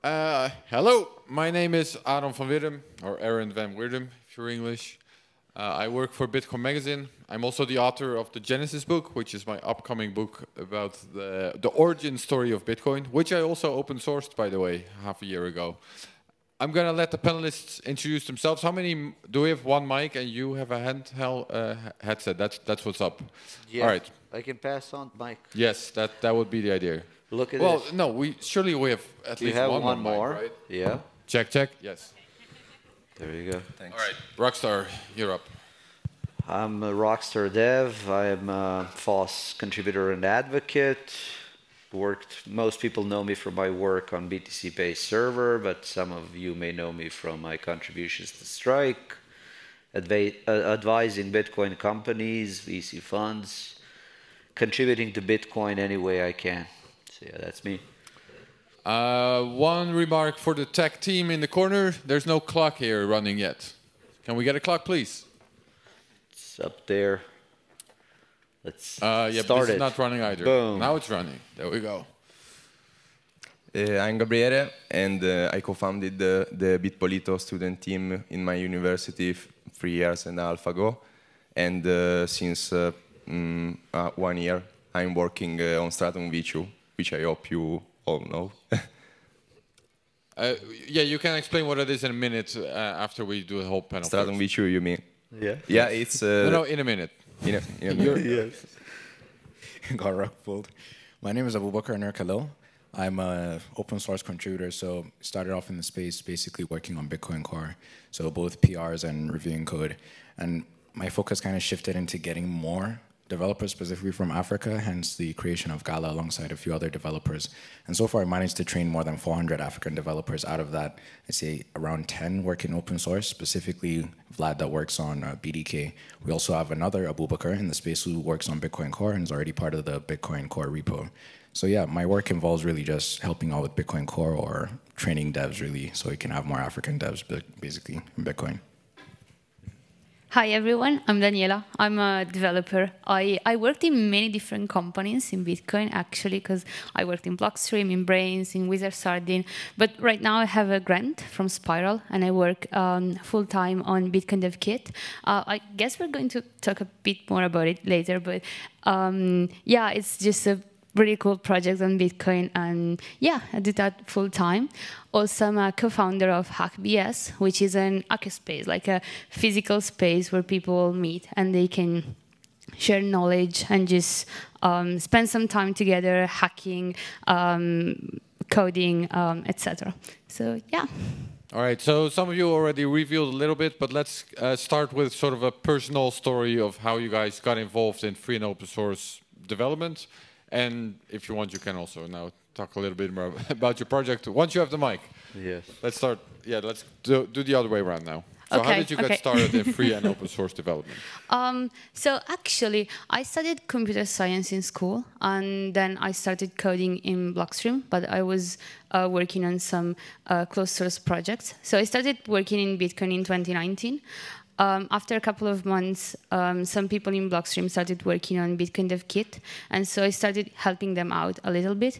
Hello, my name is Aaron van Wirdum, or Aaron van Wirdum, if you're English. I work for Bitcoin Magazine. I'm also the author of the Genesis book, which is my upcoming book about the origin story of Bitcoin, which I also open sourced, by the way, half a year ago. I'm going to let the panelists introduce themselves. How many? Do we have one mic and you have a handheld headset? That's what's up. Yeah, all right. I can pass on mic. Yes, that would be the idea. Look at well, this. no, surely we have at least one more, mic, right? Yeah. Check. Yes. There you go. Thanks. All right, Rockstar, you're up. I'm a Rockstar dev. I'm a FOSS contributor and advocate. Most people know me from my work on BTC-based server, but some of you may know me from my contributions to Strike, advising Bitcoin companies, VC funds, contributing to Bitcoin any way I can. So yeah, that's me. One remark for the tech team in the corner. There's no clock here running yet. Can we get a clock, please? It's up there. Let's yeah, start but this it. is not running either. Boom. Now it's running. There we go. I'm Gabriele, and I co-founded the Bitpolito student team in my university 3 years and a half ago. And since 1 year, I'm working on Stratum V2, which I hope you all know. Yeah, you can explain what it is in a minute after we do the whole panel. Stratum V2, you mean? Yeah. Yeah, it's... no, in a minute. In a minute. Yes. Got ruffled. My name is Abubakar and Khalil. I'm an open source contributor, so started off in the space basically working on Bitcoin Core, so both PRs and reviewing code. And my focus kind of shifted into getting more developers specifically from Africa, hence the creation of Gala alongside a few other developers. And so far I managed to train more than 400 African developers. Out of that, I'd say around 10 work in open source, specifically Vlad that works on BDK. We also have another Abubakar in the space who works on Bitcoin Core and is already part of the Bitcoin Core repo. So yeah, my work involves really just helping out with Bitcoin Core or training devs really so we can have more African devs basically in Bitcoin. Hi everyone, I'm Daniela. I'm a developer. I worked in many different companies in Bitcoin actually because I worked in Blockstream, in Brains, in Wizard Sardine. But right now I have a grant from Spiral and I work full-time on Bitcoin Dev Kit. I guess we're going to talk a bit more about it later, but yeah, it's just a really cool project on Bitcoin, and yeah, I did that full time. Also, I'm a co-founder of HackBS, which is an hackerspace, like a physical space where people meet and they can share knowledge and just spend some time together hacking, coding, etc. So yeah. All right, so some of you already revealed a little bit, but let's start with sort of a personal story of how you guys got involved in free and open source development. And if you want, you can also now talk a little bit more about your project. Once you have the mic. Yes. Let's start. Yeah, let's do the other way around now. So okay, how did you get started in free and open source development? So actually, I studied computer science in school, and then I started coding in Blockstream, but I was working on some closed source projects. So I started working in Bitcoin in 2019. After a couple of months, some people in Blockstream started working on Bitcoin Dev Kit, and so I started helping them out a little bit.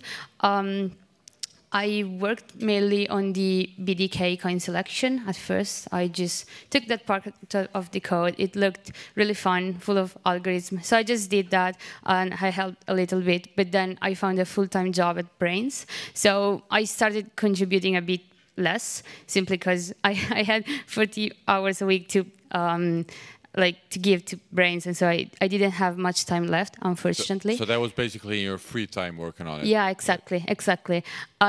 I worked mainly on the BDK coin selection at first. I just took that part of the code. It looked really fun, full of algorithms. So I just did that, and I helped a little bit. But then I found a full-time job at Brains. So I started contributing a bit less, simply because I had 40 hours a week to give to Brains, and so I didn't have much time left, unfortunately. So that was basically your free time working on it? Yeah, exactly.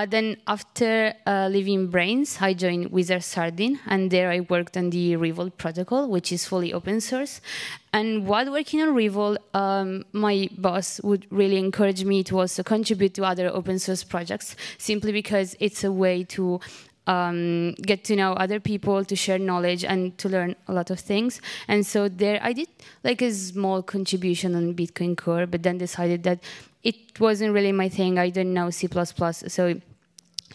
Then after leaving Brains, I joined Wizard Sardine, and there I worked on the Revolt protocol, which is fully open source. And while working on Revolt, my boss would really encourage me to also contribute to other open source projects, simply because it's a way to get to know other people, to share knowledge, and to learn a lot of things. And so there I did like a small contribution on Bitcoin Core, but then decided that it wasn't really my thing. I didn't know C++. So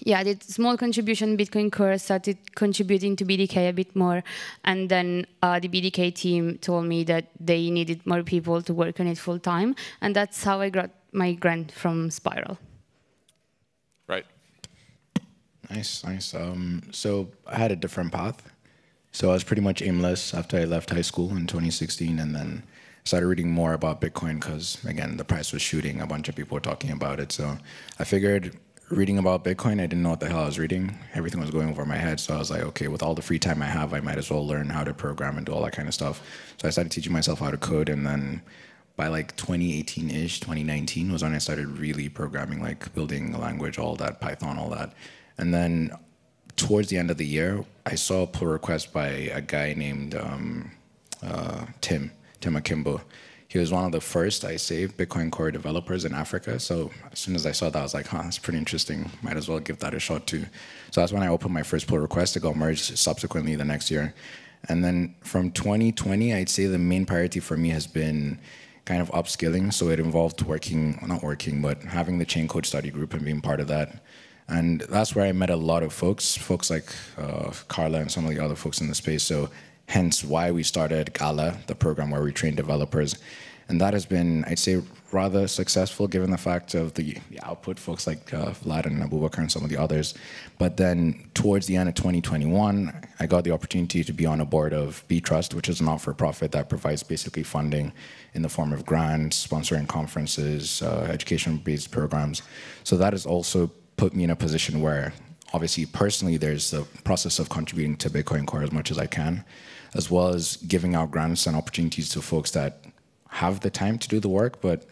yeah, I did small contribution in Bitcoin Core, started contributing to BDK a bit more, and then the BDK team told me that they needed more people to work on it full time, and that's how I got my grant from Spiral. Right. Nice, nice. So I had a different path. So I was pretty much aimless after I left high school in 2016, and then started reading more about Bitcoin because, again, the price was shooting. A bunch of people were talking about it. So I figured reading about Bitcoin, I didn't know what the hell I was reading. Everything was going over my head. So I was like, okay, with all the free time I have, I might as well learn how to program and do all that kind of stuff. So I started teaching myself how to code, and then by like 2018-ish, 2019 was when I started really programming, like building a language, all that, Python, all that. And then towards the end of the year, I saw a pull request by a guy named Tim Akimbo. He was one of the first, I say, Bitcoin Core developers in Africa. So as soon as I saw that, I was like, huh, that's pretty interesting. Might as well give that a shot too. So that's when I opened my first pull request. It got merged subsequently the next year. And then from 2020, I'd say the main priority for me has been kind of upskilling. So it involved not working, but having the chain code study group and being part of that. And that's where I met a lot of folks like Carla and some of the other folks in the space. So hence why we started Gala, the program where we train developers. And that has been, I'd say, rather successful given the fact of the output, folks like Vlad and Abubakar and some of the others. But then towards the end of 2021, I got the opportunity to be on a board of B-Trust, which is a not-for-profit that provides basically funding in the form of grants, sponsoring conferences, education-based programs. So that has also put me in a position where, obviously, personally, there's the process of contributing to Bitcoin Core as much as I can, as well as giving out grants and opportunities to folks that have the time to do the work, but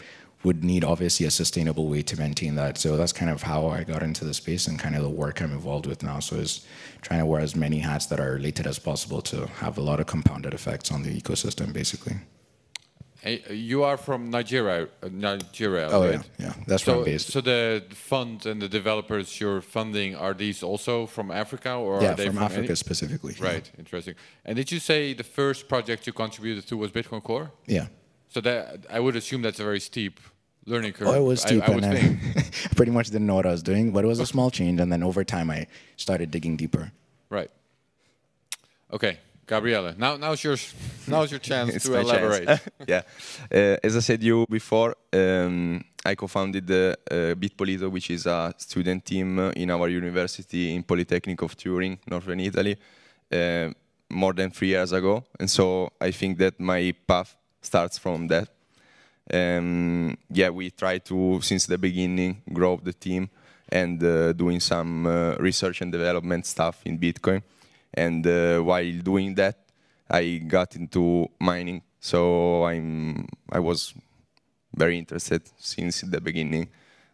would need, obviously, a sustainable way to maintain that. So that's kind of how I got into the space and kind of the work I'm involved with now. So it's trying to wear as many hats that are related as possible to have a lot of compounded effects on the ecosystem, basically. Hey, you are from Nigeria, Oh, right? yeah, that's where I'm based. So the fund and the developers you're funding, are these also from Africa, or yeah, are they from Africa specifically. Right, interesting. And did you say the first project you contributed to was Bitcoin Core? Yeah. So that, I would assume that's a very steep learning curve. Oh, it was steep, I would think. I pretty much didn't know what I was doing, but it was a small change, and then over time I started digging deeper. Right. Okay. Gabriele, now's your chance to elaborate. Yeah, as I said you before, I co-founded Bitpolito, which is a student team in our university in Polytechnic of Turin, Northern Italy, more than 3 years ago. And so I think that my path starts from that. Yeah, we try to, since the beginning, grow the team and doing some research and development stuff in Bitcoin. And while doing that, I got into mining. So I was very interested since the beginning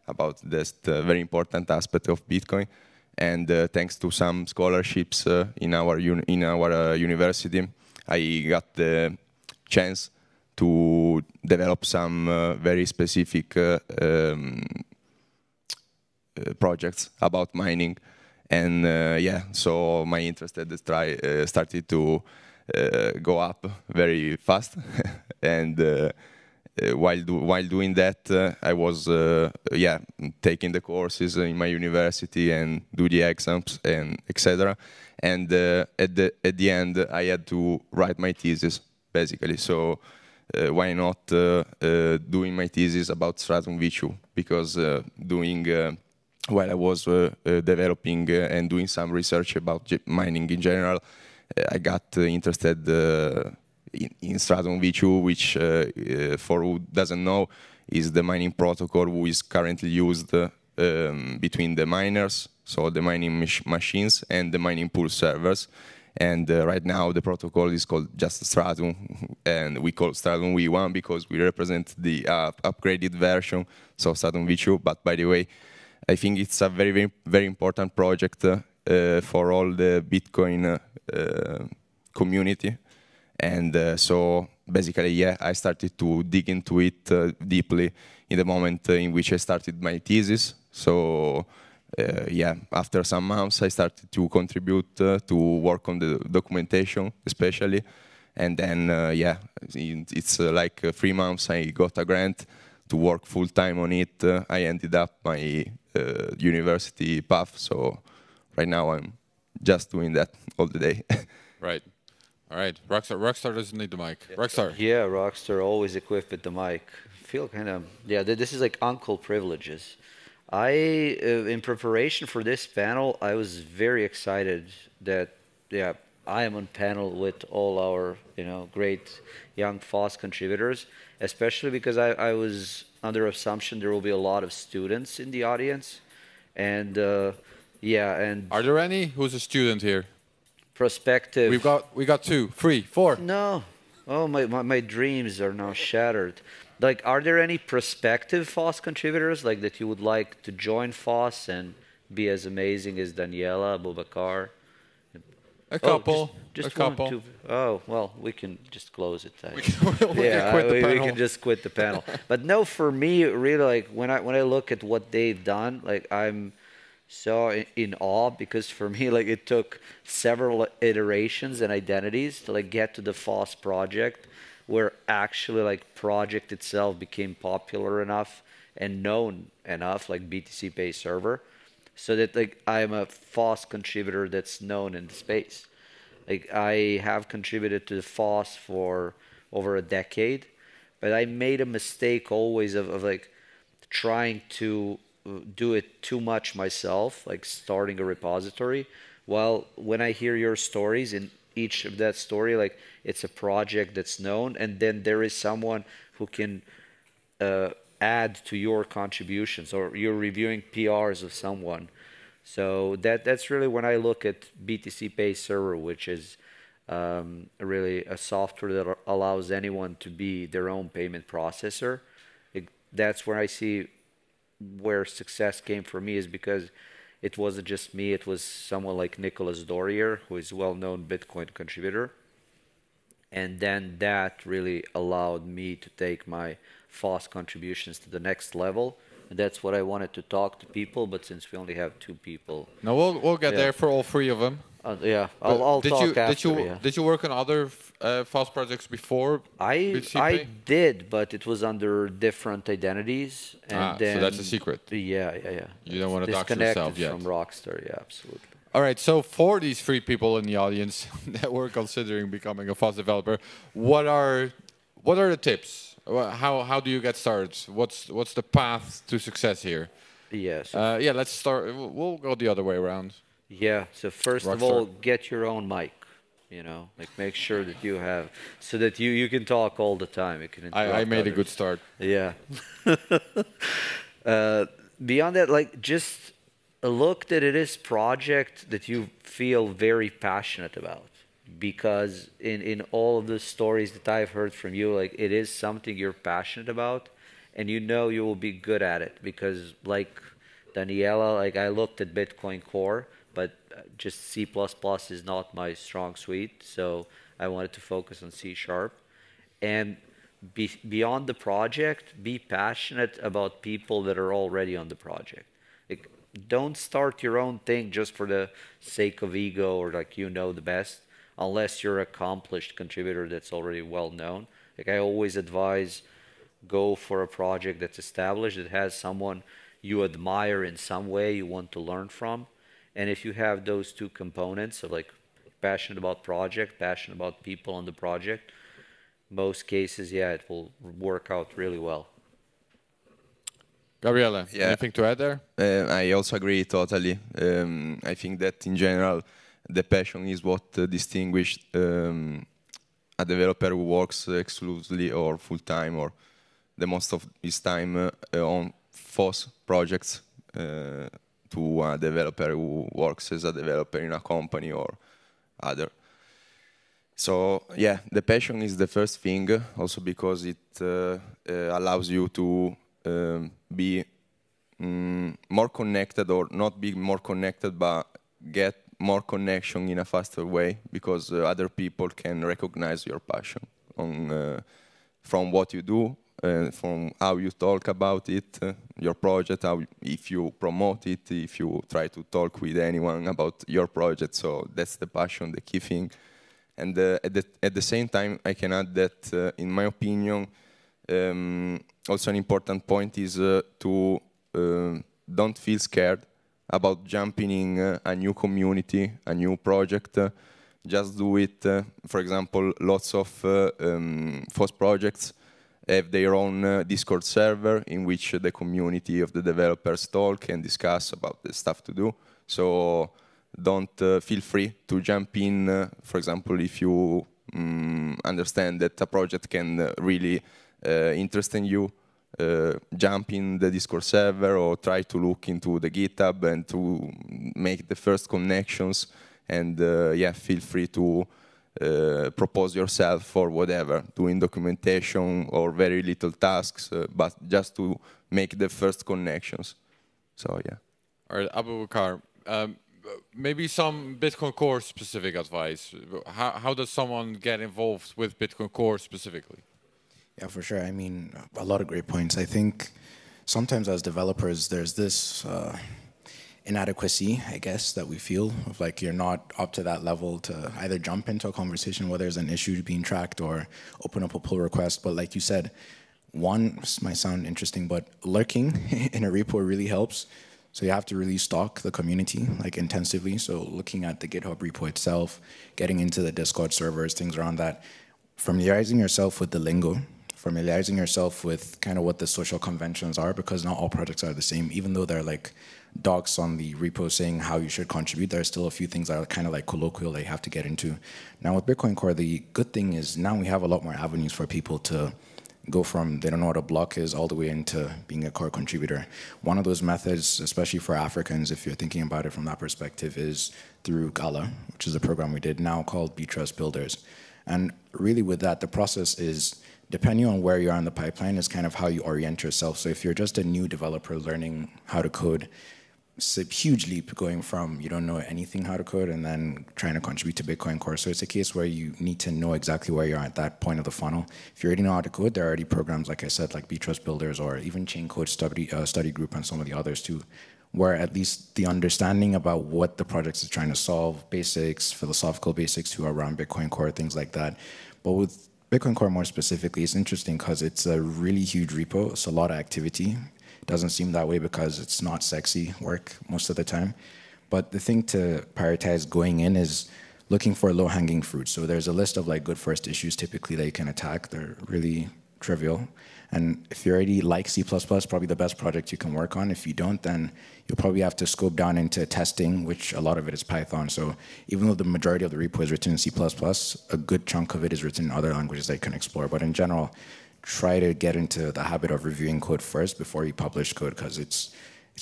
about this very important aspect of Bitcoin. And thanks to some scholarships in our university, I got the chance to develop some very specific projects about mining. And yeah, so my interest started to go up very fast. And while doing that, I was yeah, taking the courses in my university and do the exams and etc. And at the end, I had to write my thesis basically. So why not doing my thesis about Stratum V2? Because while I was developing and doing some research about mining in general, I got interested in Stratum V2, which, for who doesn't know, is the mining protocol who is currently used between the miners, so the mining machines, and the mining pool servers. And right now the protocol is called just Stratum, and we call Stratum V1 because we represent the upgraded version, so Stratum V2. But by the way, I think it's a very, very, very important project for all the Bitcoin community. And so basically, yeah, I started to dig into it deeply in the moment in which I started my thesis. So yeah, after some months, I started to contribute to work on the documentation, especially. And then, yeah, it's like 3 months, I got a grant to work full-time on it. I ended up my university path, so right now I'm just doing that all the day. Right. All right. Rockstar doesn't need the mic. Yeah. Rockstar. Yeah, Rockstar always equipped with the mic. Feel kind of, yeah, this is like uncle privileges. In preparation for this panel, I was very excited that, yeah, I am on panel with all our, great young FOSS contributors, especially because I was under assumption there will be a lot of students in the audience. And, yeah, and... Are there any? Who's a student here? Prospective... We got 2, 3, 4. No. Oh, my dreams are now shattered. Like, are there any prospective FOSS contributors, like, that you would like to join FOSS and be as amazing as Daniela, Abubakar? A couple. Just a couple. 1, 2. Oh, well, we can just close it. We can just quit the panel. But no, for me, really, like, when I look at what they've done, like, I'm so in awe, because for me, like, it took several iterations and identities to, like, get to the FOSS project, where actually, like, project itself became popular enough and known enough, like BTC Pay server, so that, like, I'm a FOSS contributor that's known in the space. Like, I have contributed to the FOSS for over a decade, but I made a mistake always of like trying to do it too much myself, like starting a repository. While when I hear your stories, in each of that story, like, it's a project that's known, and then there is someone who can add to your contributions, or you're reviewing PRs of someone. So that's really when I look at BTC Pay Server, which is really a software that allows anyone to be their own payment processor. That's where I see where success came for me, is because it wasn't just me, it was someone like Nicholas Dorier, who is a well-known Bitcoin contributor. And then that really allowed me to take my FOSS contributions to the next level. And that's what I wanted to talk to people, but since we only have 2 people... No, we'll get there for all 3 of them. Yeah, I'll talk after. Did you work on other FOSS projects before? I did, but it was under different identities. And then, so that's a secret. Yeah. You don't want to dox yourself yet. From Rockstar, yeah, absolutely. All right, so for these 3 people in the audience that were considering becoming a FOSS developer, what are the tips? How do you get started? What's the path to success here? Yes. Yeah, let's start. We'll go the other way around. Yeah. So first of all, get your own mic. Like, make sure that you have, so that you can talk all the time. You can I made a good start. Yeah. Beyond that, like, just look that it is project that you feel very passionate about. Because in all of the stories that I've heard from you, like, it is something you're passionate about, and you will be good at it. Because, like Daniela, like, I looked at Bitcoin Core, but just C++ is not my strong suite, so I wanted to focus on C#. And beyond the project, be passionate about people that are already on the project. Like, don't start your own thing just for the sake of ego, or like, the best. Unless you're an accomplished contributor that's already well known. Like, I always advise, go for a project that's established, that has someone you admire in some way, you want to learn from. And if you have those 2 components of, like, passionate about project, passionate about people on the project, most cases, yeah, it will work out really well. Gabriele, anything to add there? I also agree totally. I think that in general, the passion is what distinguishes a developer who works exclusively or full-time, or the most of his time on FOSS projects, to a developer who works as a developer in a company or other. So yeah, the passion is the first thing, also because it allows you to be more connected, or not be more connected, but get more connection in a faster way, because other people can recognize your passion from what you do, from how you talk about it, your project, if you promote it, if you try to talk with anyone about your project. So that's the passion, the key thing. And at the same time, I can add that, in my opinion, also an important point is to don't feel scared about jumping in a new community, a new project. Just do it. For example, lots of FOSS projects have their own Discord server in which the community of the developers talk and discuss about the stuff to do. So don't feel free to jump in, for example, if you understand that a project can really interest in you, jump in the Discord server or try to look into the GitHub and to make the first connections. And yeah, feel free to propose yourself for whatever, doing documentation or very little tasks, but just to make the first connections. So yeah. All right, Abubakar, maybe some Bitcoin Core specific advice. How does someone get involved with Bitcoin Core specifically? Yeah, for sure. I mean, a lot of great points. I think sometimes as developers, there's this inadequacy, I guess, that we feel of like you're not up to that level to either jump into a conversation where there's an issue being tracked or open up a pull request. But like you said, one, this might sound interesting, but lurking in a repo really helps. So you have to really stalk the community like intensively. So looking at the GitHub repo itself, getting into the Discord servers, things around that, familiarizing yourself with the lingo, familiarizing yourself with kind of what the social conventions are, because not all projects are the same. Even though they're like docs on the repo saying how you should contribute, there are still a few things that are kind of like colloquial that you have to get into. Now with Bitcoin Core, the good thing is now we have a lot more avenues for people to go from they don't know what a block is all the way into being a core contributor. One of those methods, especially for Africans, if you're thinking about it from that perspective, is through Gala, which is a program we did now called B-Trust Builders. And really with that, the process is, depending on where you are in the pipeline, is kind of how you orient yourself. So if you're just a new developer learning how to code, it's a huge leap going from you don't know anything how to code and then trying to contribute to Bitcoin Core. So it's a case where you need to know exactly where you're at that point of the funnel. If you already know how to code, there are already programs, like I said, like B-Trust Builders or even Chain Code Study Group and some of the others too, where at least the understanding about what the project is trying to solve, basics, philosophical basics too around Bitcoin Core, things like that. But with Bitcoin Core more specifically, it's interesting because it's a really huge repo. It's a lot of activity. It doesn't seem that way because it's not sexy work most of the time. But the thing to prioritize going in is looking for low-hanging fruit. So there's a list of like good first issues typically that you can attack. They're really trivial. And if you already like C++, probably the best project you can work on. If you don't, then you'll probably have to scope down into testing, which a lot of it is Python. So even though the majority of the repo is written in C++, a good chunk of it is written in other languages that you can explore. But in general, try to get into the habit of reviewing code first before you publish code, because it's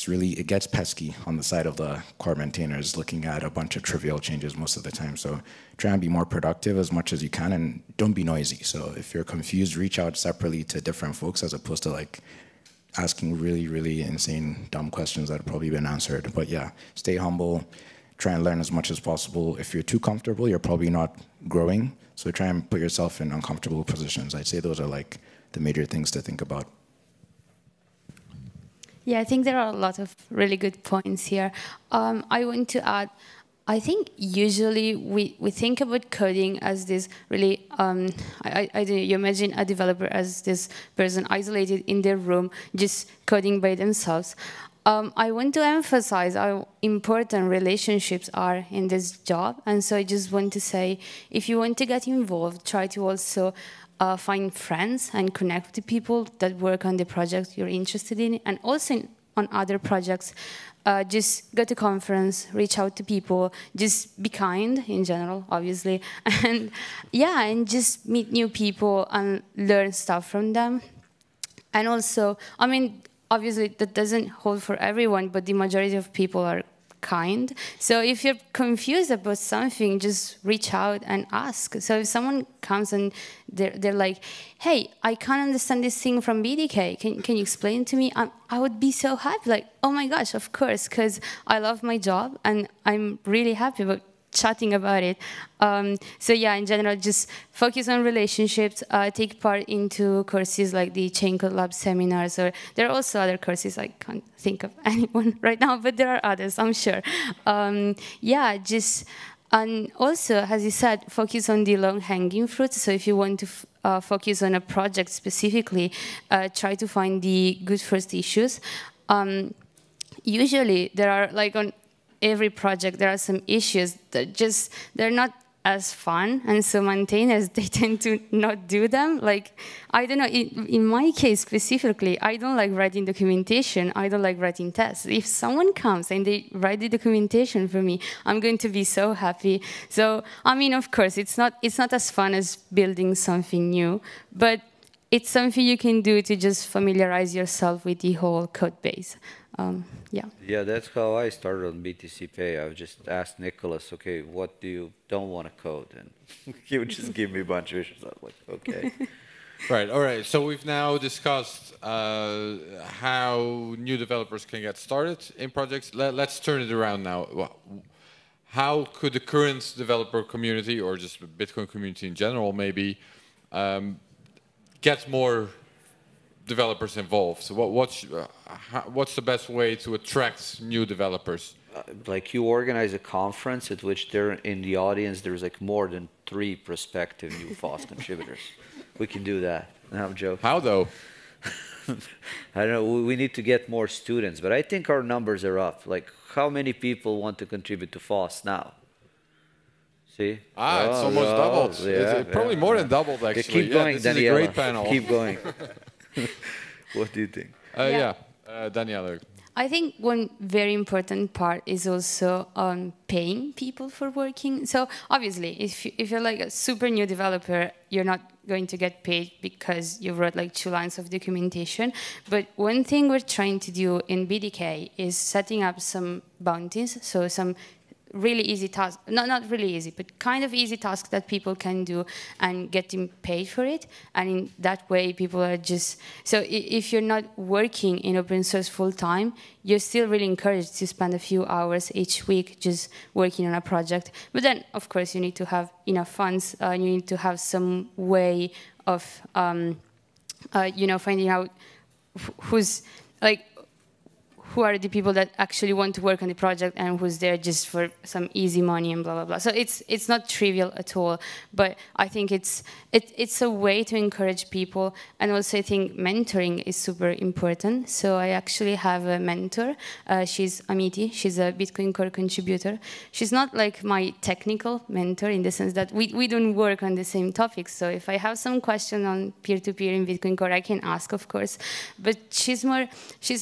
really, it gets pesky on the side of the core maintainers looking at a bunch of trivial changes most of the time. So try and be more productive as much as you can and don't be noisy. So if you're confused, reach out separately to different folks as opposed to like asking really, really insane, dumb questions that have probably been answered. But yeah, stay humble, try and learn as much as possible. If you're too comfortable, you're probably not growing. So try and put yourself in uncomfortable positions. I'd say those are like the major things to think about. Yeah, I think there are a lot of really good points here. I want to add, I think usually we think about coding as this really, I don't know, you imagine a developer as this person isolated in their room, just coding by themselves. I want to emphasize how important relationships are in this job. And so I just want to say, if you want to get involved, try to also find friends and connect with people that work on the project you're interested in, and also on other projects. Just go to conference, reach out to people, just be kind in general, obviously. And yeah, and just meet new people and learn stuff from them. And also, I mean, obviously that doesn't hold for everyone, but the majority of people are kind. So if you're confused about something, just reach out and ask. So if someone comes and they're like, hey, I can't understand this thing from BDK, can you explain it to me? I would be so happy, like, oh my gosh, of course, because I love my job and I'm really happy about chatting about it. So yeah, in general, just focus on relationships, take part into courses like the Chain Code Lab seminars, or there are also other courses, I can't think of anyone right now, but there are others, I'm sure. Yeah, just, and also, as you said, focus on the long-hanging fruits. So if you want to focus on a project specifically, try to find the good first issues. Usually, there are, like on every project, there are some issues that just, they're not as fun, and so maintainers, they tend to not do them. Like, I don't know, in my case specifically, I don't like writing documentation, I don't like writing tests. If someone comes and they write the documentation for me, I'm going to be so happy. So, I mean, of course, it's not as fun as building something new, but it's something you can do to just familiarize yourself with the whole code base. Yeah. Yeah, that's how I started on BTC Pay. I would just ask Nicholas, okay, what do you don't want to code? And he would just give me a bunch of issues. I was like, okay. Right, all right. So we've now discussed how new developers can get started in projects. Let's turn it around now. How could the current developer community, or just the Bitcoin community in general, maybe get more developers involved? So what's the best way to attract new developers? Like, you organize a conference at which there in the audience there's like more than 3 prospective new FOSS contributors. We can do that. No, I'm joking. How though? I don't know. We need to get more students, but I think our numbers are up. Like, how many people want to contribute to FOSS now? See? It's almost doubled. Yeah, it's probably more than doubled, actually. Keep going, this Daniela. is a great panel. Keep going. What do you think? Daniela. I think one very important part is also paying people for working. So obviously, if you're like a super new developer, you're not going to get paid because you wrote like 2 lines of documentation. But one thing we're trying to do in BDK is setting up some bounties, so some really easy tasks, not really easy, but kind of easy tasks that people can do and getting paid for it. And in that way, people are just, so if you're not working in open source full time, you're still really encouraged to spend a few hours each week just working on a project. But then, of course, you need to have enough funds, you need to have some way of, finding out who's, like, who are the people that actually want to work on the project and who's there just for some easy money and blah, blah, blah. So it's not trivial at all, but I think it's a way to encourage people. And also I think mentoring is super important. So I actually have a mentor. She's Amiti. She's a Bitcoin Core contributor. She's not like my technical mentor in the sense that we don't work on the same topics. So if I have some question on peer-to-peer in Bitcoin Core, I can ask, of course. But she's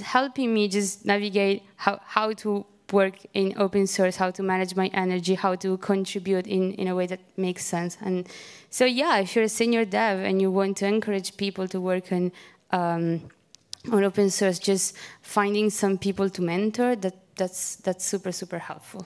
helping me just navigate how to work in open source, how to manage my energy, how to contribute in a way that makes sense. And so, yeah, if you're a senior dev and you want to encourage people to work on open source, just finding some people to mentor, that's super, super helpful.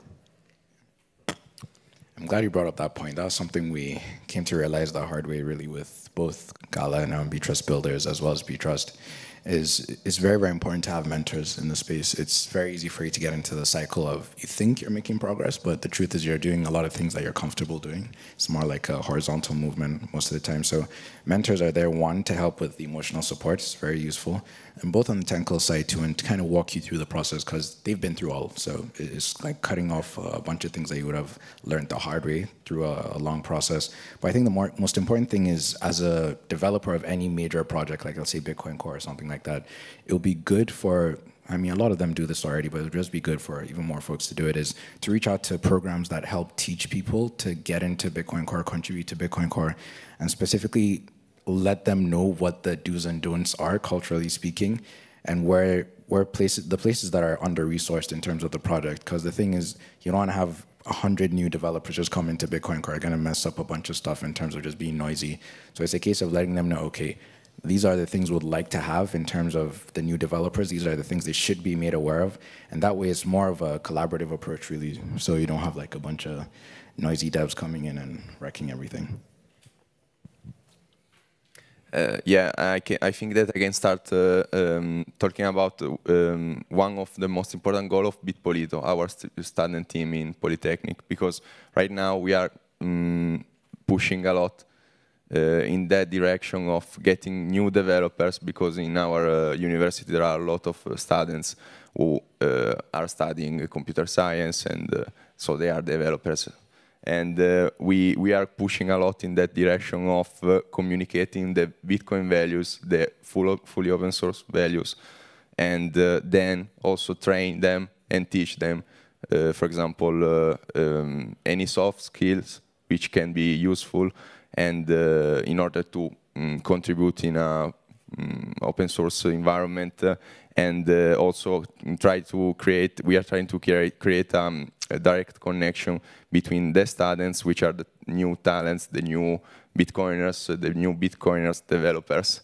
I'm glad you brought up that point. That was something we came to realize the hard way, really, with both Gala and Btrust builders as well as Btrust. It's very, very important to have mentors in the space. It's very easy for you to get into the cycle of you think you're making progress, but the truth is you're doing a lot of things that you're comfortable doing. It's more like a horizontal movement most of the time. So mentors are there, one, to help with the emotional support. It's very useful. And both on the technical side, too, and to kind of walk you through the process because they've been through all. So it's like cutting off a bunch of things that you would have learned the hard way through a long process. But I think the most important thing is, as a developer of any major project, like let's say Bitcoin Core or something like that, it will be good for, I mean, a lot of them do this already, but it would just be good for even more folks to do it, is to reach out to programs that help teach people to get into Bitcoin Core, contribute to Bitcoin Core, and specifically let them know what the do's and don'ts are, culturally speaking, and where the places that are under-resourced in terms of the project. Because the thing is, you don't want to have 100 new developers just come into Bitcoin Core, are going to mess up a bunch of stuff in terms of just being noisy. So it's a case of letting them know, okay, these are the things we'd like to have in terms of the new developers. These are the things they should be made aware of. And that way it's more of a collaborative approach, really. So you don't have like a bunch of noisy devs coming in and wrecking everything. I think that I can start talking about one of the most important goals of Bitpolito, our student team in Polytechnic, because right now we are pushing a lot in that direction of getting new developers, because in our university there are a lot of students who are studying computer science, and so they are developers. And we are pushing a lot in that direction of communicating the Bitcoin values, the fully open source values, and then also train them and teach them, for example, any soft skills which can be useful, and in order to contribute in a open source environment, and also we are trying to create a direct connection between the students, which are the new talents, the new Bitcoiners developers.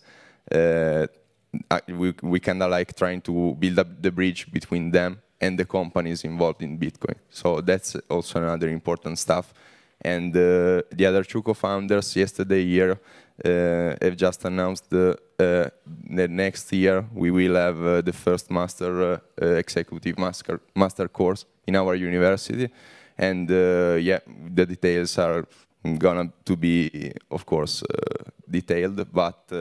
We kind of like trying to build up the bridge between them and the companies involved in Bitcoin. So that's also another important stuff. And the other two co-founders yesterday here have just announced the next year we will have the first executive master course in our university. And yeah, the details are gonna to be, of course, detailed, but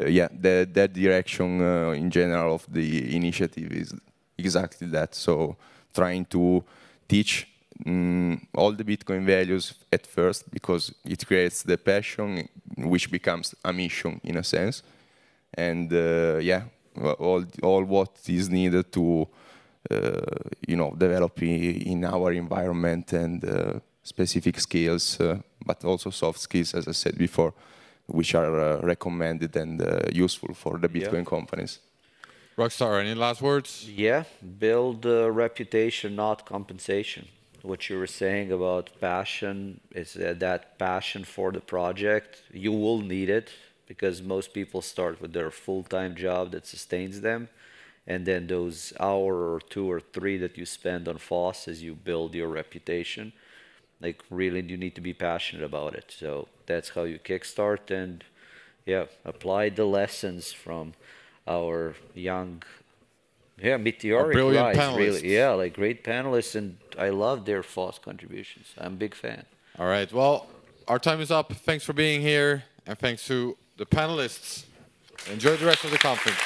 yeah, that direction in general of the initiative is exactly that. So trying to teach all the Bitcoin values at first, because it creates the passion, which becomes a mission in a sense. And yeah, all what is needed to develop in our environment, and specific skills, but also soft skills, as I said before, which are recommended and useful for the Bitcoin companies. Rockstar, any last words? Yeah, build reputation, not compensation. What you were saying about passion is that passion for the project. You will need it, because most people start with their full-time job that sustains them, and then those hour or 2 or 3 that you spend on FOSS as you build your reputation, like really you need to be passionate about it. So that's how you kickstart, and yeah, apply the lessons from our young, meteoric brilliant rise, panelists. really. Yeah, like great panelists, and I love their FOSS contributions. I'm a big fan. All right, well, our time is up. Thanks for being here, and thanks to the panelists. Enjoy the rest of the conference.